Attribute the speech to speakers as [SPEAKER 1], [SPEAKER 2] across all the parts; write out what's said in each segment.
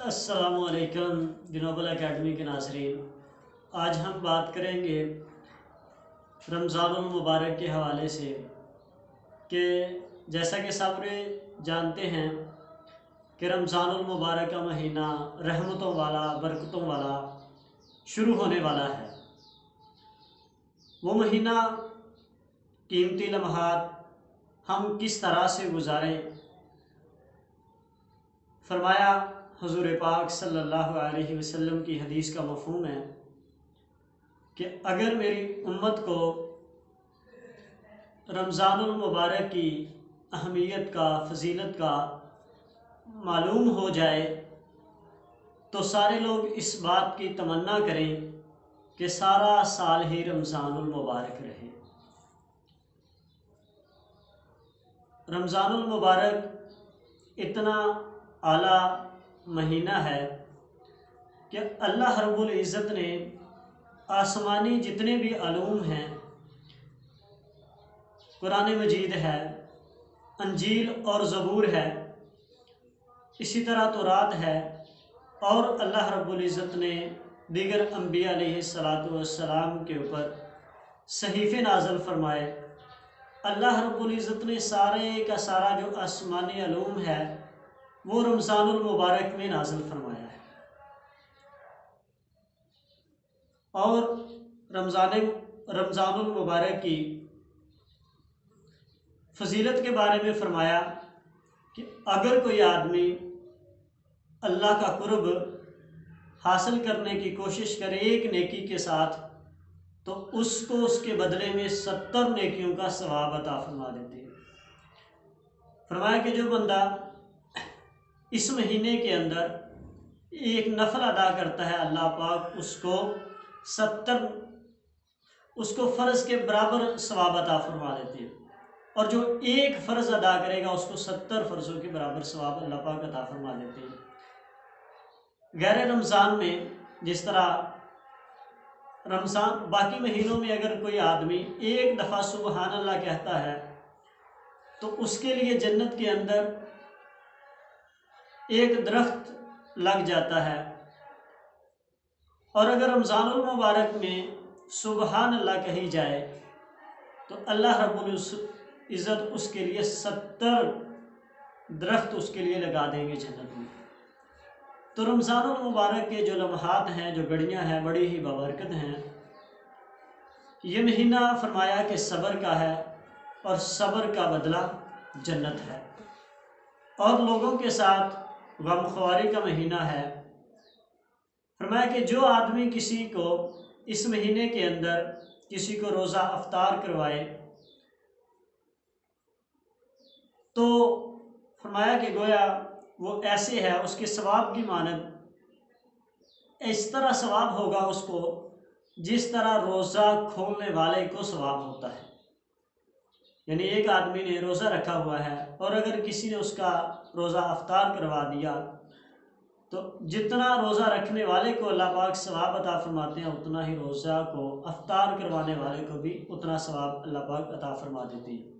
[SPEAKER 1] अस्सलामुअलैकुम global academy के नाज़रीन। आज हम बात करेंगे रमज़ानुल मुबारक के हवाले से कि जैसा कि सब जानते हैं कि रमज़ानुल मुबारक का महीना रहमतों वाला, बरकतों वाला शुरू होने वाला है। वो महीना कीमती लम्हात हम किस तरह से गुजारें, फरमाया हुज़ूर पाक सल्लल्लाहु अलैहि वसल्लम की हदीस का मफ़हूम है कि अगर मेरी उम्मत को रमज़ानुल मुबारक की अहमियत का, फ़जीलत का मालूम हो जाए तो सारे लोग इस बात की तमन्ना करें कि सारा साल ही रमज़ानुल मुबारक रहे। रमज़ानुल मुबारक इतना आला महीना है कि अल्लाह रब्बुल इज़्ज़त ने आसमानी जितने भी अलूम हैं, कुरान मजीद है, अंजील और ज़बूर है, इसी तरह तौरात है, और अल्लाह रब्बुल इज़्ज़त ने दीगर अंबिया अलैहिस्सलातु वस्सलाम के ऊपर सहीफ़े नाज़िल फरमाए। अल्लाह रब्बुल इज़्ज़त ने सारे का सारा जो आसमानी अलूम है वो रमज़ानुल मुबारक में नाज़िल फरमाया है। और रमज़ानुल मुबारक की फ़जीलत के बारे में फ़रमाया कि अगर कोई आदमी अल्लाह का कुर्ब हासिल करने की कोशिश करे एक नेकी के साथ, तो उसको उसके बदले में 70 नेकियों का सवाब अता फरमा देते हैं। फरमाया कि जो बंदा इस महीने के अंदर एक नफल अदा करता है, अल्लाह पाक उसको 70 उसको फ़र्ज़ के बराबर सवाब अता फरमा देते हैं, और जो एक फ़र्ज़ अदा करेगा उसको 70 फ़र्ज़ों के बराबर सवाब अल्लाह पाक अता फरमा देते हैं। गैर रमज़ान में जिस तरह रमज़ान बाकी महीनों में अगर कोई आदमी एक दफ़ा सुबहान अल्लाह कहता है तो उसके लिए जन्नत के अंदर एक दरख्त लग जाता है, और अगर रमज़ानुल मुबारक में सुबहान अल्लाह कही जाए तो अल्लाह रब्बुल इज़्ज़त उसके लिए 70 दरख्त उसके लिए लगा देंगे जन्नत में। तो रमज़ानुल मुबारक के जो लम्हात हैं, जो घड़ियाँ हैं, बड़ी ही बाबरकत हैं। ये महीना फरमाया कि सब्र का है और सब्र का बदला जन्नत है, और लोगों के साथ गमख्वारी का महीना है। फरमाया कि जो आदमी किसी को इस महीने के अंदर किसी को रोज़ा अफ्तार करवाए तो फरमाया कि गोया वो ऐसे है, उसके सवाब की मानद इस तरह सवाब होगा उसको जिस तरह रोज़ा खोलने वाले को सवाब होता है। यानी एक आदमी ने रोज़ा रखा हुआ है और अगर किसी ने उसका रोज़ा अफ्तार करवा दिया तो जितना रोज़ा रखने वाले को अल्लाह पाक सवाब अता फरमाते हैं, उतना ही रोज़ा को अफ्तार करवाने वाले को भी उतना सवाब अल्लाह पाक अता फरमा देते हैं।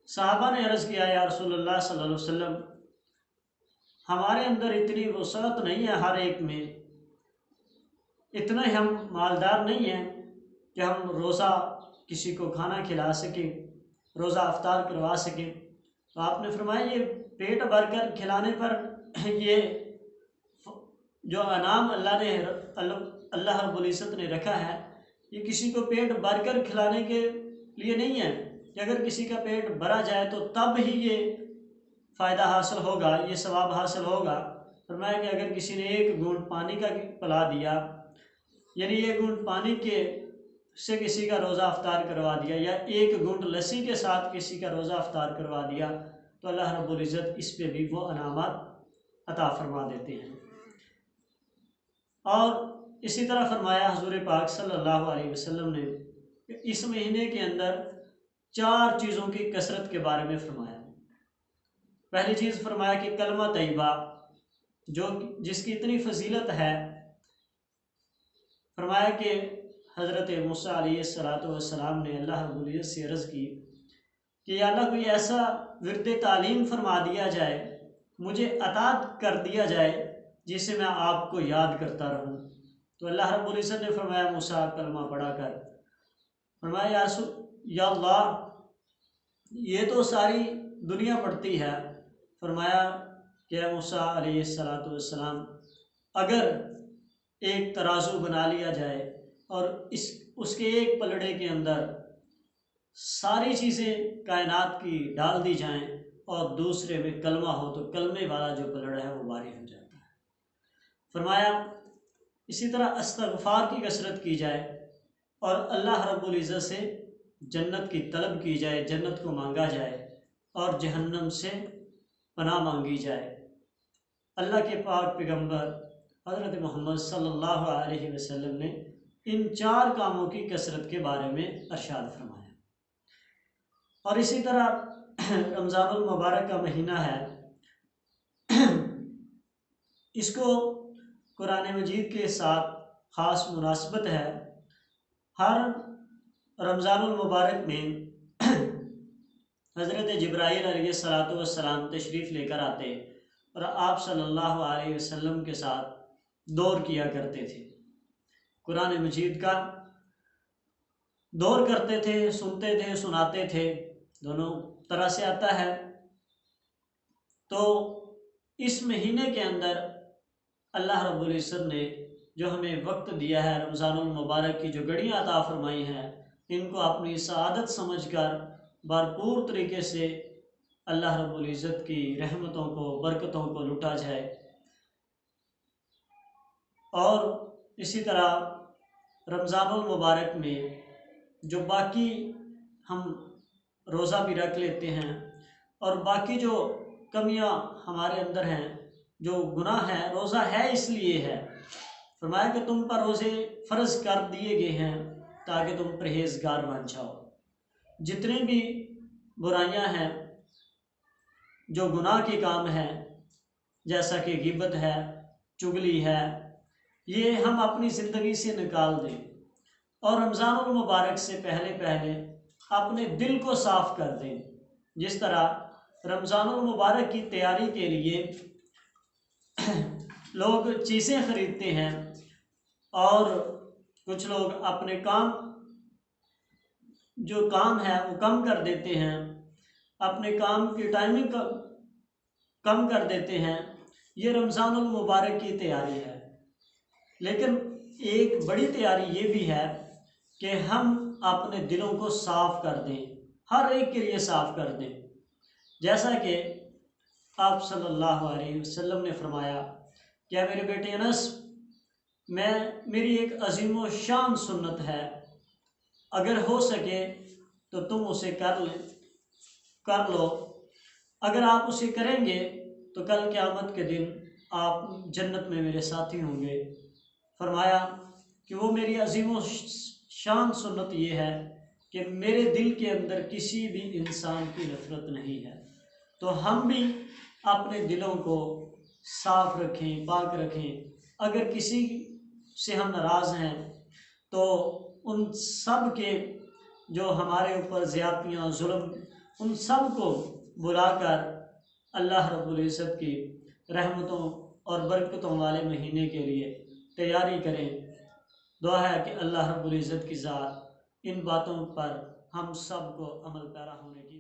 [SPEAKER 1] सहाबा ने अर्ज़ किया, या रसूलुल्लाह सल्लल्लाहु अलैहि वसल्लम, हमारे अंदर इतनी वसअत नहीं है, हर एक में इतने हम मालदार नहीं हैं कि हम रोज़ा किसी को खाना खिला सकें, रोज़ा अफ्तार करवा सकें। तो आपने फरमाया ये पेट भरकर खिलाने पर ये जो अनाम अल्लाह रब्बुल इज़्ज़त ने रखा है, ये किसी को पेट भरकर खिलाने के लिए नहीं है कि अगर किसी का पेट भरा जाए तो तब ही ये फ़ायदा हासिल होगा, ये सवाब हासिल होगा। फरमाया कि अगर किसी ने एक घूंट पानी का पिला दिया, यानी एक घूंट पानी के से किसी का रोज़ा अफ्तार करवा दिया, या एक घूंट लस्सी के साथ किसी का रोज़ा अफ्तार करवा दिया, तो अल्लाह रब्बुल इज़्ज़त इस पे भी वो अनामत अता फरमा देते हैं। और इसी तरह फरमाया हुज़ूर पाक सल्लल्लाहु अलैहि वसल्लम ने कि इस महीने के अंदर 4 चीज़ों की कसरत के बारे में फरमाया। पहली चीज़ फरमाया कि कलमा तैयबा, जो जिसकी इतनी फजीलत है। फरमाया कि हज़रत मूसा अलैहिस्सलातु वस्सलाम ने अल्लाह रब्बुल इज़्ज़त से अर्ज़ की कि या अल्लाह कोई ऐसा विर्द तालीम फरमा दिया जाए मुझे अता कर दिया जाए जिससे मैं आपको याद करता रहूं। तो अल्लाह रब्बुल इज़्ज़त ने फरमाया मूसा कलमा पढ़ा कर, फरमाया या अल्लाह ये तो सारी दुनिया पढ़ती है। फरमाया कि मूसा अलैहिस्सलातु वस्सलाम अगर एक तराजू बना लिया जाए और इस उसके एक पलड़े के अंदर सारी चीज़ें कायनात की डाल दी जाएं और दूसरे में कलमा हो तो कलमे वाला जो पलड़ा है वो भारी हो जाता है। फरमाया इसी तरह इस्तग़फ़ार की कसरत की जाए और अल्लाह रब्बुल इज़्ज़त से जन्नत की तलब की जाए, जन्नत को मांगा जाए और जहन्नम से पनाह मांगी जाए। अल्लाह के पाक पैगंबर हज़रत मोहम्मद सल्लल्लाहु अलैहि वसल्लम ने इन 4 कामों की कसरत के बारे में इरशाद फरमाया। और इसी तरह रमज़ानुल मुबारक का महीना है, इसको कुरान मजीद के साथ ख़ास मुनासबत है। हर रमज़ानुल मुबारक में हज़रत जिब्राईल अलैहिस्सलातु वस्सलाम तशरीफ़ लेकर आते और आप सल्लल्लाहु अलैहि वसल्लम के साथ दौर किया करते थे, कुरान मजीद का दौर करते थे, सुनते थे, सुनाते थे, दोनों तरह से आता है। तो इस महीने के अंदर अल्लाह रब्बुल इज़्ज़त ने जो हमें वक्त दिया है, रमज़ानुल मुबारक की जो घड़ियाँ अता फरमाई हैं, इनको अपनी सआदत समझकर भरपूर तरीके से अल्लाह रब्बुल इज़्ज़त की रहमतों को, बरकतों को लुटा जाए। और इसी तरह रमज़ानुल मुबारक में जो बाकी हम रोज़ा भी रख लेते हैं और बाकी जो कमियां हमारे अंदर हैं, जो गुनाह है, रोज़ा है इसलिए है, फरमाया कि तुम पर रोज़े फ़र्ज़ कर दिए गए हैं ताकि तुम परहेज़गार बन जाओ। जितने भी बुराइयां हैं, जो गुनाह के काम हैं, जैसा कि गिबत है, चुगली है, ये हम अपनी ज़िंदगी से निकाल दें और रमज़ानुल मुबारक से पहले पहले अपने दिल को साफ़ कर दें। जिस तरह रमज़ानुल मुबारक की तैयारी के लिए लोग चीज़ें ख़रीदते हैं और कुछ लोग अपने काम जो काम है वो कम कर देते हैं, अपने काम की टाइमिंग कम कर देते हैं, ये रमज़ानुल मुबारक की तैयारी है। लेकिन एक बड़ी तैयारी ये भी है कि हम अपने दिलों को साफ़ कर दें, हर एक के लिए साफ़ कर दें। जैसा कि आप सल्लल्लाहु अलैहि वसल्लम ने फरमाया, क्या मेरे बेटे अनस, मेरी एक अज़ीम व शान सुन्नत है, अगर हो सके तो तुम उसे कर लो। अगर आप उसे करेंगे तो कल क़यामत के दिन आप जन्नत में मेरे साथी होंगे। फरमाया कि वो मेरी अज़ीम व शान सुन्नत ये है कि मेरे दिल के अंदर किसी भी इंसान की नफ़रत नहीं है। तो हम भी अपने दिलों को साफ़ रखें, पाक रखें। अगर किसी से हम नाराज़ हैं तो उन सब के जो हमारे ऊपर ज़्यादतियाँ, जुल्म, उन सब को बुलाकर अल्लाह रब्बुल इज़्ज़त की रहमतों और बरकतों वाले महीने के लिए तैयारी करें। दुआ है कि अल्लाह रब्बुल इज़्ज़त की ज़ात इन बातों पर हम सब को अमल पैरा होने की